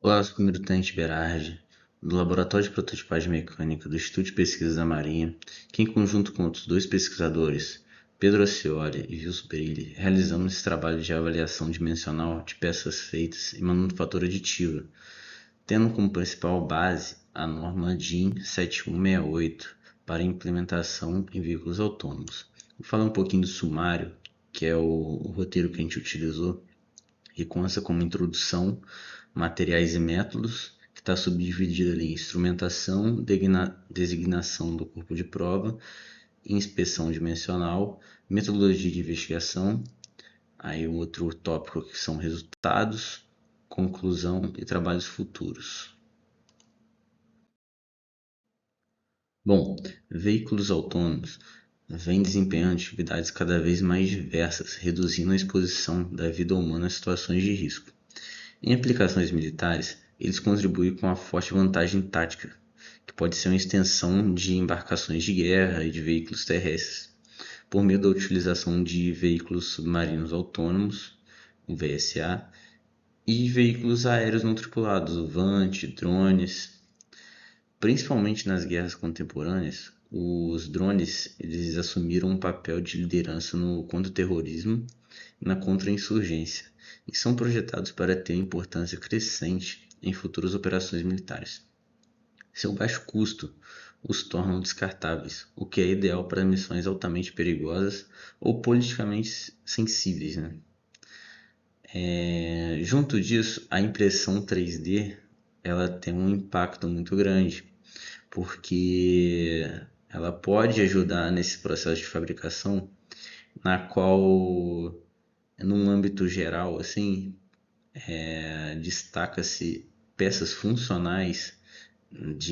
Olá, sou o primeiro tenente Berardi, do Laboratório de Prototipagem Mecânica do Instituto de Pesquisas da Marinha, que em conjunto com outros dois pesquisadores, Pedro Ascioli e Wilson Perilli, realizamos esse trabalho de avaliação dimensional de peças feitas em manufatura aditiva, tendo como principal base a norma DIN 7168 para implementação em veículos autônomos. Vou falar um pouquinho do sumário, que é o roteiro que a gente utilizou, e consta como introdução, materiais e métodos, que está subdividido ali em instrumentação, designação do corpo de prova, inspeção dimensional, metodologia de investigação, aí o outro tópico que são resultados, conclusão e trabalhos futuros. Bom, veículos autônomos vêm desempenhando atividades cada vez mais diversas, reduzindo a exposição da vida humana a situações de risco. Em aplicações militares, eles contribuem com a forte vantagem tática, que pode ser uma extensão de embarcações de guerra e de veículos terrestres, por meio da utilização de veículos submarinos autônomos, o VSA, e veículos aéreos não tripulados, o VANT, drones. Principalmente nas guerras contemporâneas, os drones eles assumiram um papel de liderança no contra-terrorismo e na contra-insurgência, e são projetados para ter importância crescente em futuras operações militares. Seu baixo custo os tornam descartáveis, o que é ideal para missões altamente perigosas ou politicamente sensíveis, né? Junto disso, a impressão 3D ela tem um impacto muito grande, porque ela pode ajudar nesse processo de fabricação, na qual, num âmbito geral, assim, destaca-se peças funcionais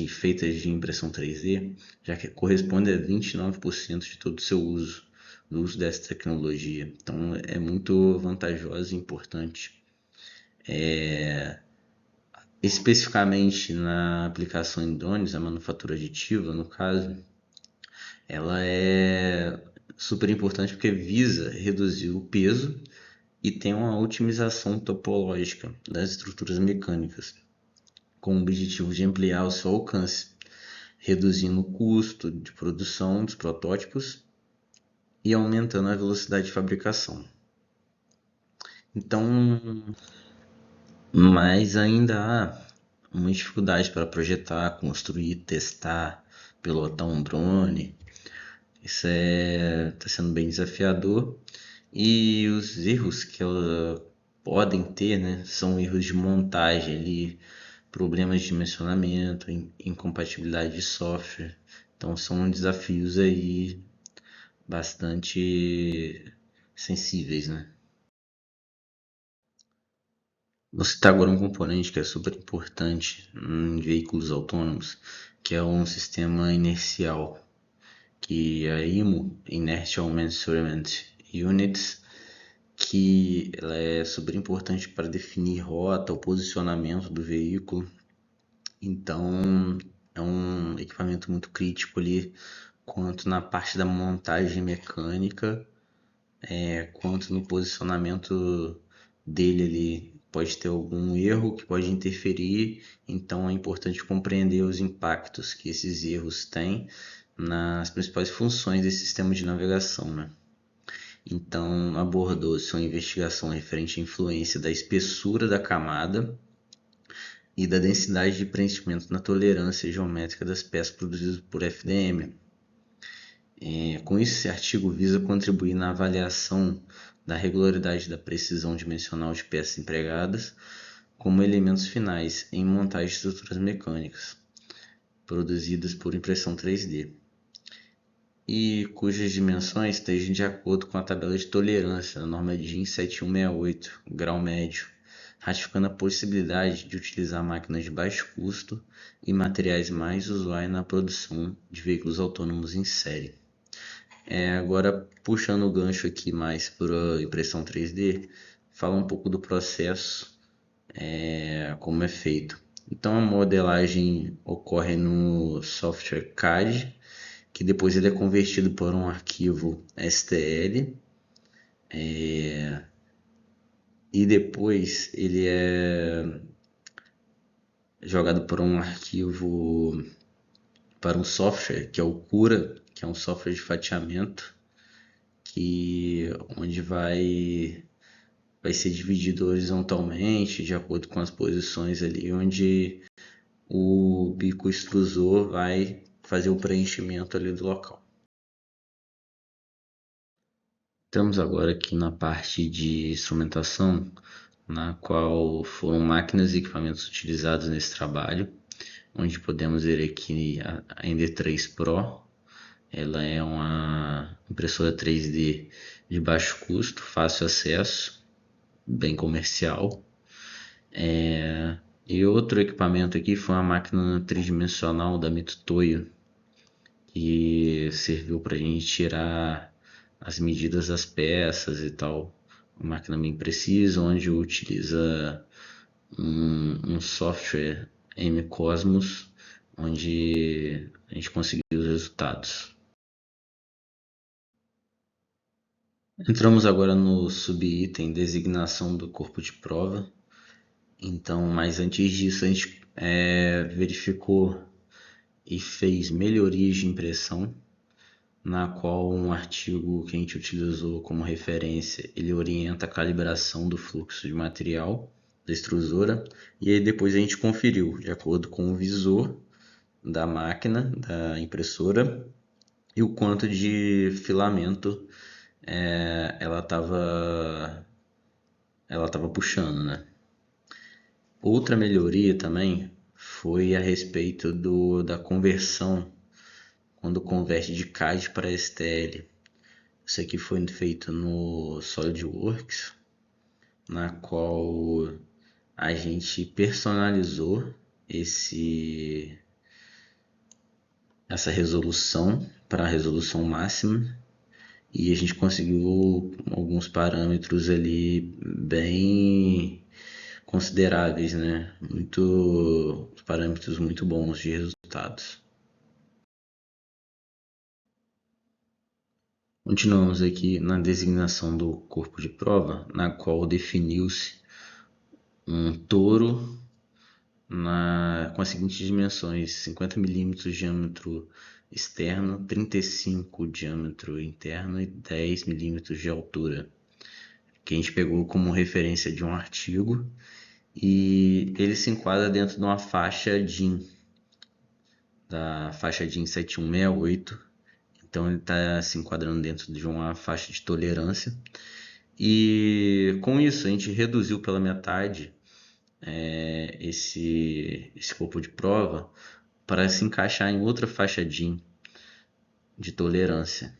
feitas de impressão 3D, já que corresponde a 29% de todo o seu uso, do uso dessa tecnologia. Então é muito vantajosa e importante. Especificamente na aplicação em drones, a manufatura aditiva, no caso, ela é super importante porque visa reduzir o peso e tem uma otimização topológica das estruturas mecânicas, com o objetivo de ampliar o seu alcance, reduzindo o custo de produção dos protótipos e aumentando a velocidade de fabricação. Então, mas ainda há uma dificuldade para projetar, construir, testar, pilotar um drone. Isso está sendo bem desafiador. E os erros que ela podem ter, né, são erros de montagem ali, problemas de dimensionamento, incompatibilidade de software. Então são desafios aí bastante sensíveis, né? Vou citar agora um componente que é super importante em veículos autônomos, que é um sistema inercial, que é a IMU, Inertial Measurement Units, que ela é super importante para definir rota, o posicionamento do veículo. Então é um equipamento muito crítico ali, quanto na parte da montagem mecânica, quanto no posicionamento dele ali. Pode ter algum erro que pode interferir, então é importante compreender os impactos que esses erros têm nas principais funções desse sistema de navegação, né? Então, abordou-se uma investigação referente à influência da espessura da camada e da densidade de preenchimento na tolerância geométrica das peças produzidas por FDM. Com isso, esse artigo visa contribuir na avaliação da regularidade da precisão dimensional de peças empregadas como elementos finais em montagem de estruturas mecânicas produzidas por impressão 3D, e cujas dimensões estejam de acordo com a tabela de tolerância da norma DIN 7168, grau médio, ratificando a possibilidade de utilizar máquinas de baixo custo e materiais mais usuais na produção de veículos autônomos em série. Agora, puxando o gancho aqui mais para impressão 3D, fala um pouco do processo, como é feito. Então, a modelagem ocorre no software CAD, que depois ele é convertido para um arquivo STL, e depois ele é jogado para um arquivo, para um software que é o Cura, que é um software de fatiamento, onde vai ser dividido horizontalmente, de acordo com as posições ali, onde o bico extrusor vai fazer o preenchimento ali do local. Estamos agora aqui na parte de instrumentação, na qual foram máquinas e equipamentos utilizados nesse trabalho, onde podemos ver aqui a ND3 Pro. Ela é uma impressora 3D de baixo custo, fácil acesso, bem comercial. E outro equipamento aqui foi uma máquina tridimensional da Mitutoyo, que serviu para a gente tirar as medidas das peças e tal. Uma máquina bem precisa, onde utiliza um software M-Cosmos, onde a gente conseguiu os resultados. Entramos agora no subitem designação do corpo de prova. Então, mas antes disso a gente verificou e fez melhorias de impressão, na qual um artigo que a gente utilizou como referência, ele orienta a calibração do fluxo de material da extrusora, e aí depois a gente conferiu de acordo com o visor da máquina, da impressora, e o quanto de filamento ela estava puxando, né? Outra melhoria também foi a respeito da conversão, quando converte de CAD para STL. Isso aqui foi feito no SolidWorks, na qual a gente personalizou essa resolução para a resolução máxima, e a gente conseguiu alguns parâmetros ali bem consideráveis, né? Parâmetros muito bons de resultados. Continuamos aqui na designação do corpo de prova, na qual definiu-se um toro com as seguintes dimensões: 50 mm de diâmetro externo, 35 diâmetro interno e 10 mm de altura, que a gente pegou como referência de um artigo, e ele se enquadra dentro de uma faixa DIN, da faixa DIN 7168. Então ele está se enquadrando dentro de uma faixa de tolerância, e com isso a gente reduziu pela metade esse corpo de prova para se encaixar em outra faixa DIN de tolerância.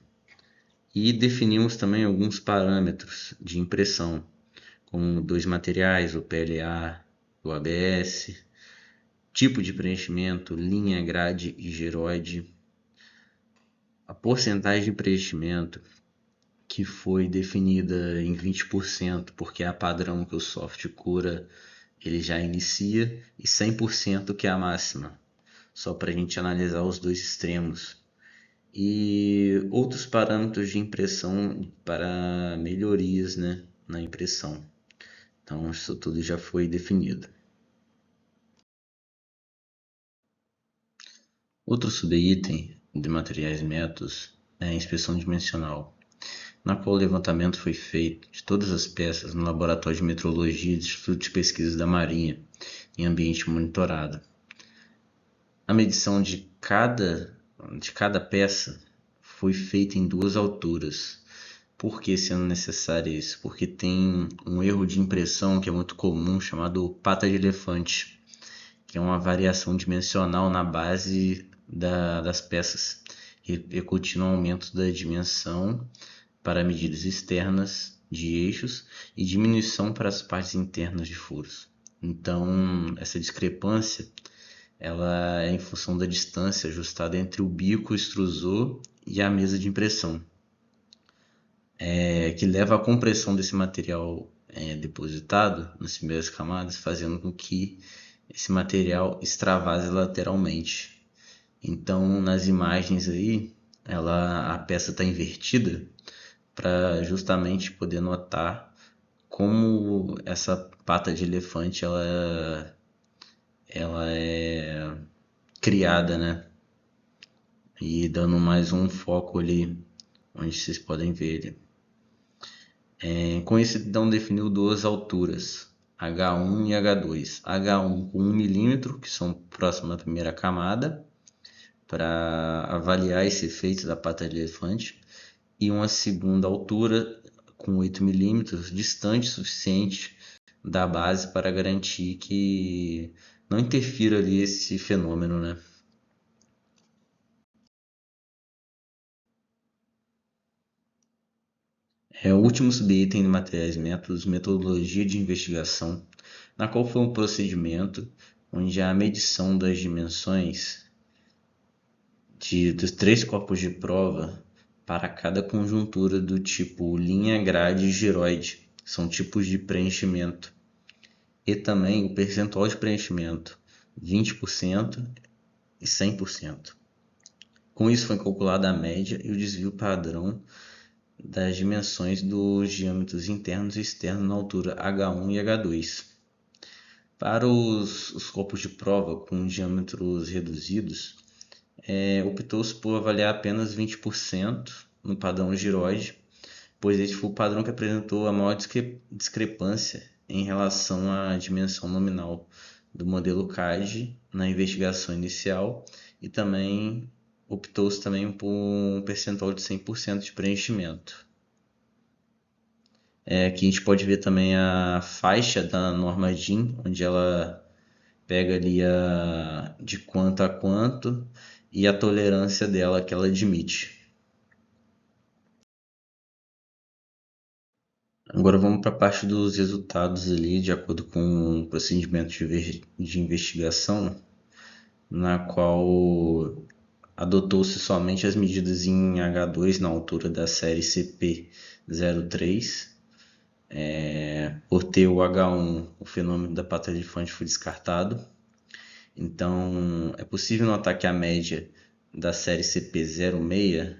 E definimos também alguns parâmetros de impressão, como dois materiais, o PLA, o ABS, tipo de preenchimento, linha, grade e geroide, a porcentagem de preenchimento, que foi definida em 20%, porque é a padrão que o software Cura ele já inicia, e 100% que é a máxima, só para a gente analisar os dois extremos. E outros parâmetros de impressão para melhorias, né, na impressão. Então isso tudo já foi definido. Outro subitem de materiais e métodos é a inspeção dimensional, na qual o levantamento foi feito de todas as peças no Laboratório de Metrologia do Instituto de Pesquisas da Marinha, em ambiente monitorado. A medição de cada peça foi feita em duas alturas. Por que sendo necessário isso? Porque tem um erro de impressão que é muito comum, chamado pata de elefante, que é uma variação dimensional na base das peças, repercutindo no aumento da dimensão para medidas externas de eixos e diminuição para as partes internas de furos. Então, essa discrepância ela é em função da distância ajustada entre o bico extrusor e a mesa de impressão, que leva à compressão desse material depositado nas primeiras camadas, fazendo com que esse material extravase lateralmente. Então, nas imagens aí, a peça está invertida para justamente poder notar como essa pata de elefante ela é criada, né? E dando mais um foco ali, onde vocês podem ver ele. Com isso, então, definiu duas alturas, H1 e H2. H1 com 1 milímetro, que são próximo à primeira camada, para avaliar esse efeito da pata de elefante, e uma segunda altura com 8 milímetros, distante o suficiente da base para garantir que não interfira ali esse fenômeno, né? O último subitem de materiais e métodos, metodologia de investigação, na qual foi um procedimento onde a medição das dimensões dos três corpos de prova para cada conjuntura do tipo linha, grade e giroide, são tipos de preenchimento, e também o percentual de preenchimento, 20% e 100%. Com isso foi calculada a média e o desvio padrão das dimensões dos diâmetros internos e externos na altura H1 e H2. Para os corpos de prova com diâmetros reduzidos, optou-se por avaliar apenas 20% no padrão giroide, pois esse foi o padrão que apresentou a maior discrepância em relação à dimensão nominal do modelo CAD na investigação inicial, e também optou-se também por um percentual de 100% de preenchimento. Aqui a gente pode ver também a faixa da norma DIN, onde ela pega ali de quanto a quanto e a tolerância dela que ela admite. Agora vamos para a parte dos resultados ali, de acordo com o procedimento de investigação, na qual adotou-se somente as medidas em H2 na altura da série CP03. Por ter o H1, o fenômeno da pata de elefante foi descartado. Então, é possível notar que a média da série CP06,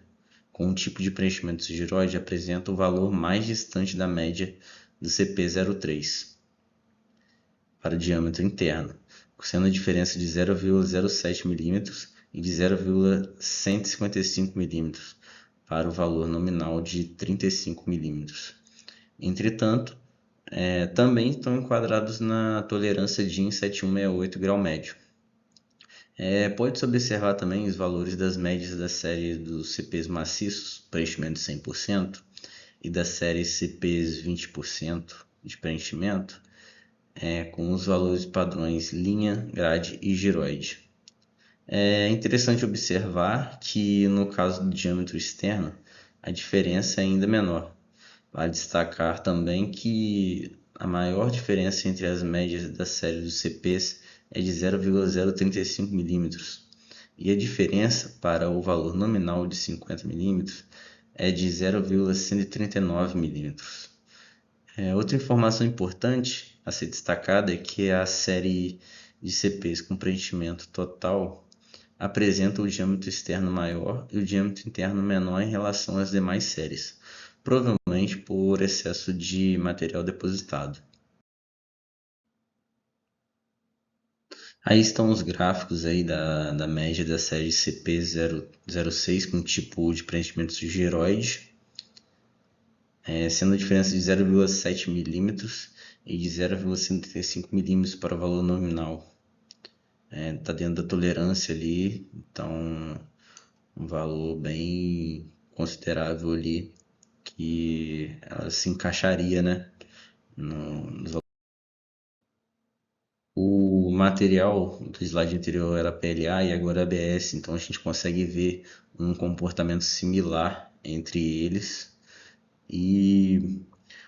com um tipo de preenchimento giroide, apresenta o valor mais distante da média do CP03 para o diâmetro interno, sendo a diferença de 0,07 mm e de 0,155 mm para o valor nominal de 35 mm. Entretanto, também estão enquadrados na tolerância DIN 7168 grau médio. Pode-se observar também os valores das médias da série dos CPs maciços, preenchimento 100%, e da série CPs 20% de preenchimento, com os valores padrões linha, grade e giroide. É interessante observar que no caso do diâmetro externo, a diferença é ainda menor. Vale destacar também que a maior diferença entre as médias da série dos CPs é de 0,035 mm, e a diferença para o valor nominal de 50 mm é de 0,139 mm. Outra informação importante a ser destacada é que a série de CPs com preenchimento total apresenta o diâmetro externo maior e o diâmetro interno menor em relação às demais séries, provavelmente por excesso de material depositado. Aí estão os gráficos aí da média da série CP006 com tipo de preenchimento giroide, sendo a diferença de 0,7 mm e de 0,75 mm para o valor nominal. Está dentro da tolerância ali, então um valor bem considerável ali que ela se encaixaria, né, nos. O material do slide anterior era PLA e agora é ABS, então a gente consegue ver um comportamento similar entre eles. E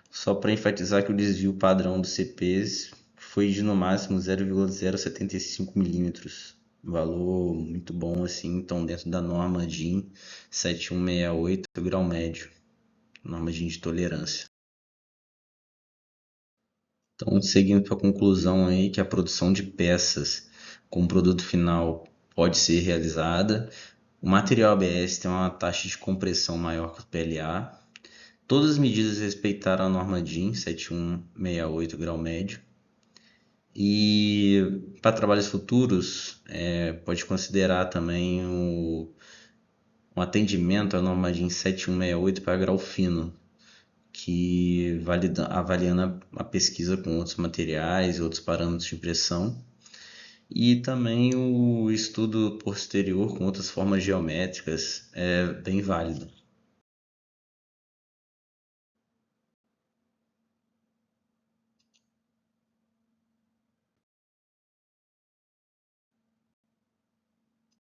só para enfatizar que o desvio padrão dos CPs foi de no máximo 0,075 milímetros, valor muito bom assim, então dentro da norma DIN 7168 grau médio, norma DIN de tolerância. Então, seguindo para a conclusão aí que a produção de peças com produto final pode ser realizada, o material ABS tem uma taxa de compressão maior que o PLA, todas as medidas respeitaram a norma DIN 7168 grau médio, E para trabalhos futuros, pode considerar também um atendimento à norma DIN 7168 para grau fino, que avaliando a pesquisa com outros materiais, outros parâmetros de impressão, e também o estudo posterior com outras formas geométricas é bem válido.